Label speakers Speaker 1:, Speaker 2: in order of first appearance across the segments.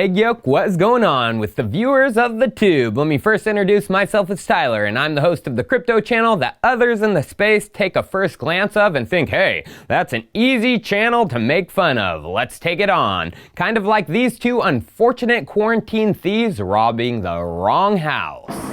Speaker 1: Egg yolk, what's going on with the viewers of the tube? Let me first introduce myself as Tyler, and I'm the host of the crypto channel that others in the space take a first glance of and think, hey, that's an easy channel to make fun of. Let's take it on. Kind of like these two unfortunate quarantine thieves robbing the wrong house.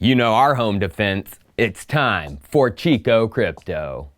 Speaker 1: You know our home defense. It's time for Chico Crypto.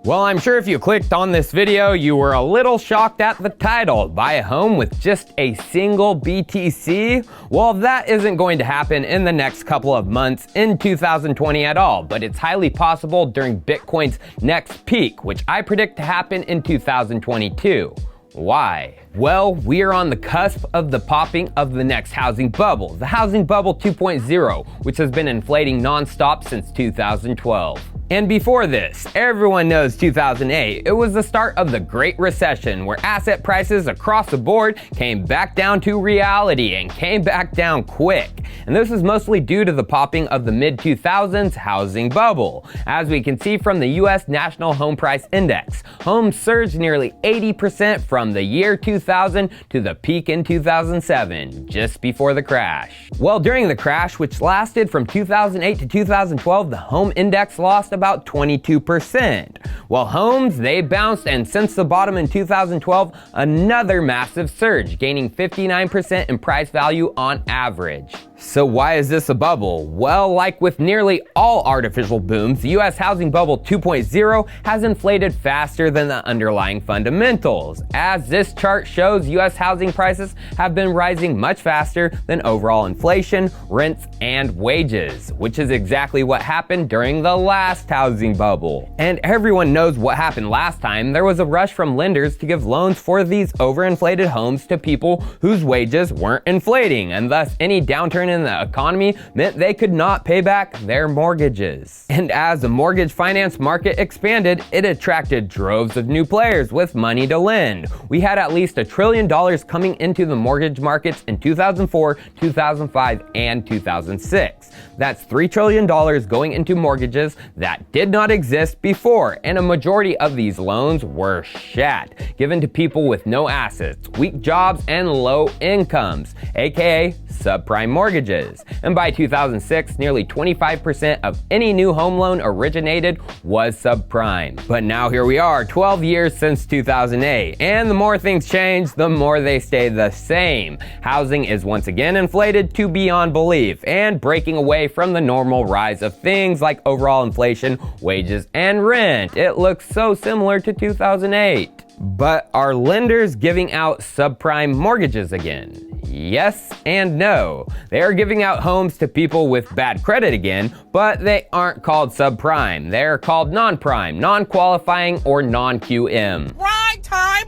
Speaker 1: Well, I'm sure if you clicked on this video, you were a little shocked at the title. Buy a home with just a single BTC? Well, that isn't going to happen in the next couple of months in 2020 at all, but it's highly possible during Bitcoin's next peak, which I predict to happen in 2022. Why? Well, we are on the cusp of the popping of the next housing bubble, the housing bubble 2.0, which has been inflating nonstop since 2012. And before this, everyone knows 2008. It was the start of the Great Recession, where asset prices across the board came back down to reality and came back down quick. And this is mostly due to the popping of the mid-2000s housing bubble. As we can see from the US National Home Price Index, homes surged nearly 80% from the year 2000 to the peak in 2007, just before the crash. Well, during the crash, which lasted from 2008 to 2012, the home index lost about 22%. While homes, they bounced, and since the bottom in 2012, another massive surge, gaining 59% in price value on average. So why is this a bubble? Well, like with nearly all artificial booms, the US housing bubble 2.0 has inflated faster than the underlying fundamentals. As this chart shows, US housing prices have been rising much faster than overall inflation, rents, and wages, which is exactly what happened during the last housing bubble. And everyone knows what happened last time. There was a rush from lenders to give loans for these overinflated homes to people whose wages weren't inflating, and thus any downturn in the economy meant they could not pay back their mortgages. And as the mortgage finance market expanded, it attracted droves of new players with money to lend. We had at least $1 trillion coming into the mortgage markets in 2004, 2005, and 2006. That's $3 trillion going into mortgages that did not exist before, and a majority of these loans were shat, given to people with no assets, weak jobs, and low incomes, aka subprime mortgages. And by 2006, nearly 25% of any new home loan originated was subprime. But now here we are, 12 years since 2008, and the more things change, the more they stay the same. Housing is once again inflated to beyond belief, and breaking away from the normal rise of things like overall inflation, wages, and rent. It looks so similar to 2008. But are lenders giving out subprime mortgages again? Yes and no. They are giving out homes to people with bad credit again, but they aren't called subprime. They're called non-prime, non-qualifying, or non QM.
Speaker 2: Prime time!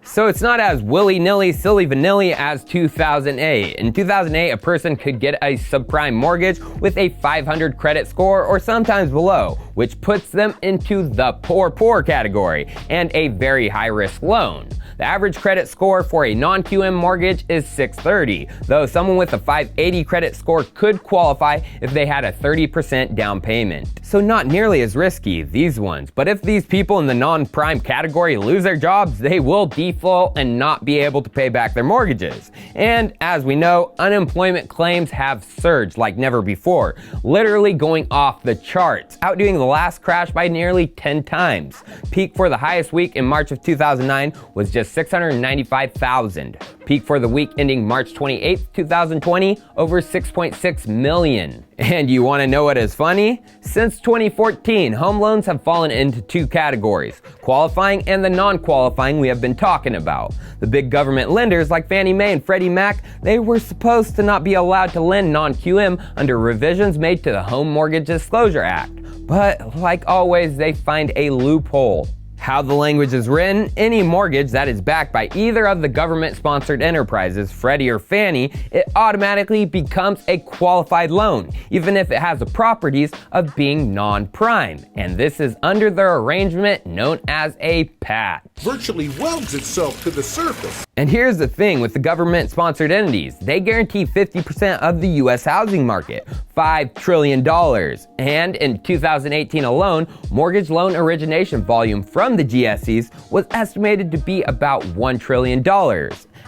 Speaker 1: So it's not as willy-nilly, silly vanilly as 2008. In 2008, a person could get a subprime mortgage with a 500 credit score or sometimes below, which puts them into the poor category and a very high-risk loan. The average credit score for a non QM mortgage is 630, though someone with a 580 credit score could qualify if they had a 30% down payment. So not nearly as risky, these ones. But if these people in the non-prime category lose their jobs, they will default and not be able to pay back their mortgages. And as we know, unemployment claims have surged like never before, literally going off the charts, outdoing the last crash by nearly 10 times. Peak for the highest week in March of 2009 was just 695,000. Peak for the the week ending March 28, 2020, over 6.6 million. And you want to know what is funny? Since 2014, home loans have fallen into two categories, qualifying and the non-qualifying we have been talking about. The big government lenders like Fannie Mae and Freddie Mac, they were supposed to not be allowed to lend non-QM under revisions made to the Home Mortgage Disclosure Act. But like always, they find a loophole. How the language is written, any mortgage that is backed by either of the government-sponsored enterprises, Freddie or Fannie, it automatically becomes a qualified loan, even if it has the properties of being non-prime. And this is under the arrangement known as a patch.
Speaker 3: Virtually welds itself to the surface.
Speaker 1: And here's the thing with the government-sponsored entities. They guarantee 50% of the US housing market, $5 trillion. And in 2018 alone, mortgage loan origination volume from the GSEs was estimated to be about $1 trillion.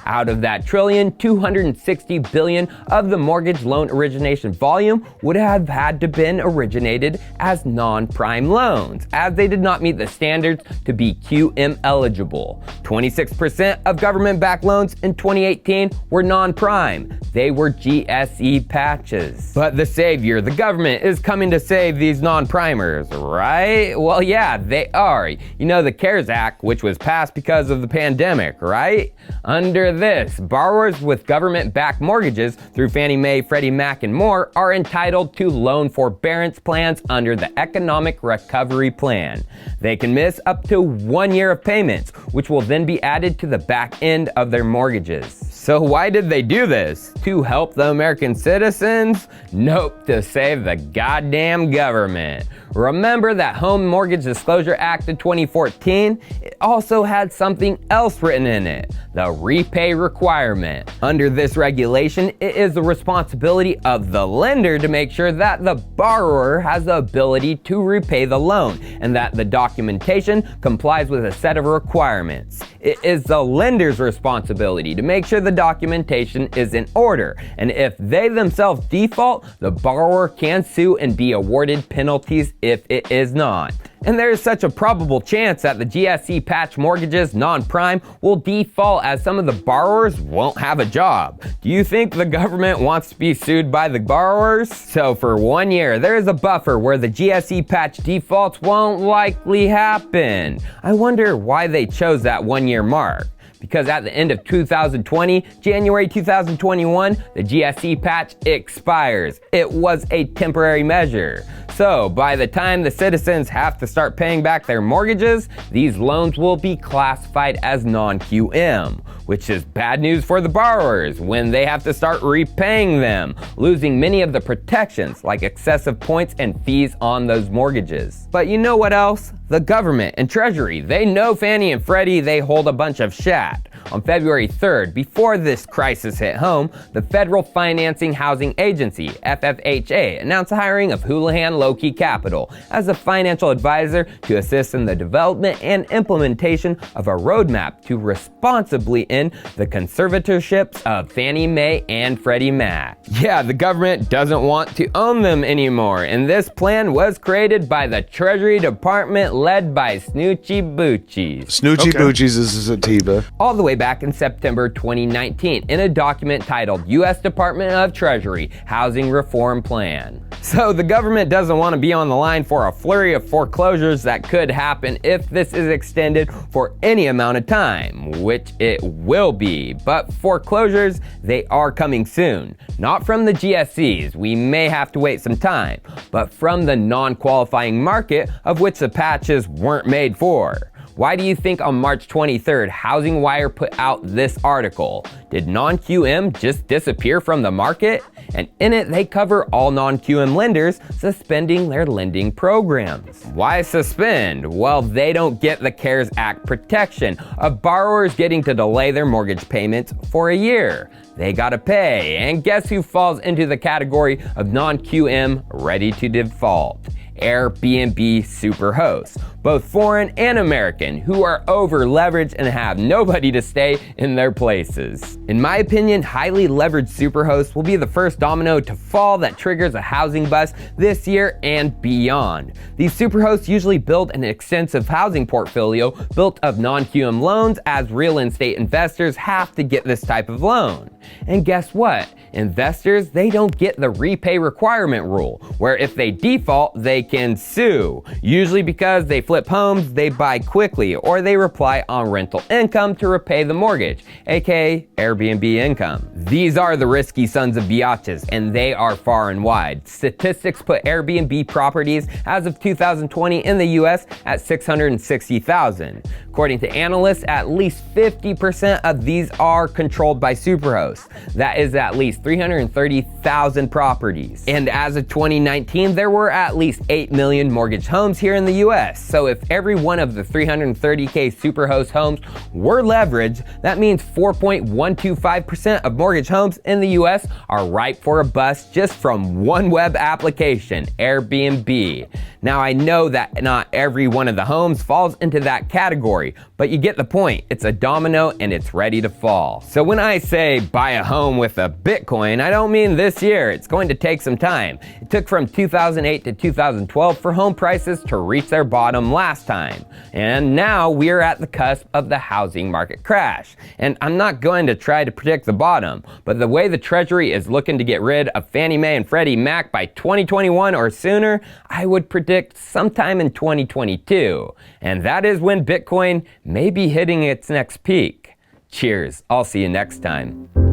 Speaker 1: Out of that trillion, 260 billion of the mortgage loan origination volume would have had to been originated as non-prime loans, as they did not meet the standards to be QM eligible. 26% of government-backed loans in 2018 were non-prime. They were GSE patches. But the savior, the government, is coming to save these non-primers, right? Well, yeah, they are. You know, the CARES Act, which was passed because of the pandemic, right? Under this, borrowers with government-backed mortgages through Fannie Mae, Freddie Mac, and more are entitled to loan forbearance plans under the Economic Recovery Plan. They can miss up to 1 year of payments, which will then be added to the back end of their mortgages. So why did they do this? To help the American citizens? Nope, to save the goddamn government. Remember that Home Mortgage Disclosure Act of 2014? It also had something else written in it, the repay requirement. Under this regulation, it is the responsibility of the lender to make sure that the borrower has the ability to repay the loan and that the documentation complies with a set of requirements. It is the lender's responsibility to make sure the documentation is in order, and if they themselves default, the borrower can sue and be awarded penalties if it is not. And there is such a probable chance that the GSE patch mortgages non-prime will default as some of the borrowers won't have a job. Do you think the government wants to be sued by the borrowers? So for 1 year, there is a buffer where the GSE patch defaults won't likely happen. I wonder why they chose that 1 year mark. Because at the end of 2020, January 2021, the GSE patch expires. It was a temporary measure. So by the time the citizens have to start paying back their mortgages, these loans will be classified as non-QM, which is bad news for the borrowers when they have to start repaying them, losing many of the protections like excessive points and fees on those mortgages. But you know what else? The government and Treasury, they know Fannie and Freddie, they hold a bunch of shat. On February 3rd, before this crisis hit home, the Federal Financing Housing Agency, FFHA, announced the hiring of Houlihan Lokey Capital as a financial advisor to assist in the development and implementation of a roadmap to responsibly end the conservatorships of Fannie Mae and Freddie Mac. Yeah, the government doesn't want to own them anymore, and this plan was created by the Treasury Department led by Snoochie Boochies.
Speaker 4: Snoochie Boochies is a sativa.
Speaker 1: All the way back in September 2019 in a document titled U.S. Department of Treasury Housing Reform Plan. So the government doesn't want to be on the line for a flurry of foreclosures that could happen if this is extended for any amount of time, which it will be. But foreclosures, they are coming soon. Not from the GSEs, we may have to wait some time, but from the non-qualifying market of which the patches weren't made for. Why do you think on March 23rd, Housing Wire put out this article? Did non-QM just disappear from the market? And in it, they cover all non-QM lenders suspending their lending programs. Why suspend? Well, they don't get the CARES Act protection of borrowers getting to delay their mortgage payments for a year. They gotta pay, and guess who falls into the category of non-QM ready to default? AirBnb Superhosts, both foreign and American, who are over-leveraged and have nobody to stay in their places. In my opinion, highly leveraged superhosts will be the first domino to fall that triggers a housing bust this year and beyond. These superhosts usually build an extensive housing portfolio built of non QM loans, as real estate investors have to get this type of loan. And guess what? Investors, they don't get the repay requirement rule, where if they default, they can sue. Usually because they flip homes they buy quickly, or they rely on rental income to repay the mortgage, aka Airbnb income. These are the risky sons of biatches, and they are far and wide. Statistics put Airbnb properties as of 2020 in the US at 660,000. According to analysts, at least 50% of these are controlled by superhosts. That is at least 330,000 properties. And as of 2019, there were at least 8 million mortgage homes here in the US. So if every one of the 330K superhost homes were leveraged, that means 4.125% of mortgage homes in the US are ripe for a bust just from one web application, Airbnb. Now I know that not every one of the homes falls into that category, but you get the point. It's a domino and it's ready to fall. So when I say buy a home with a Bitcoin, I don't mean this year. It's going to take some time. It took from 2008 to 2012 for home prices to reach their bottom last time. And now we're at the cusp of the housing market crash. And I'm not going to try to predict the bottom, but the way the Treasury is looking to get rid of Fannie Mae and Freddie Mac by 2021 or sooner, I would predict sometime in 2022. And that is when Bitcoin may be hitting its next peak. Cheers. I'll see you next time.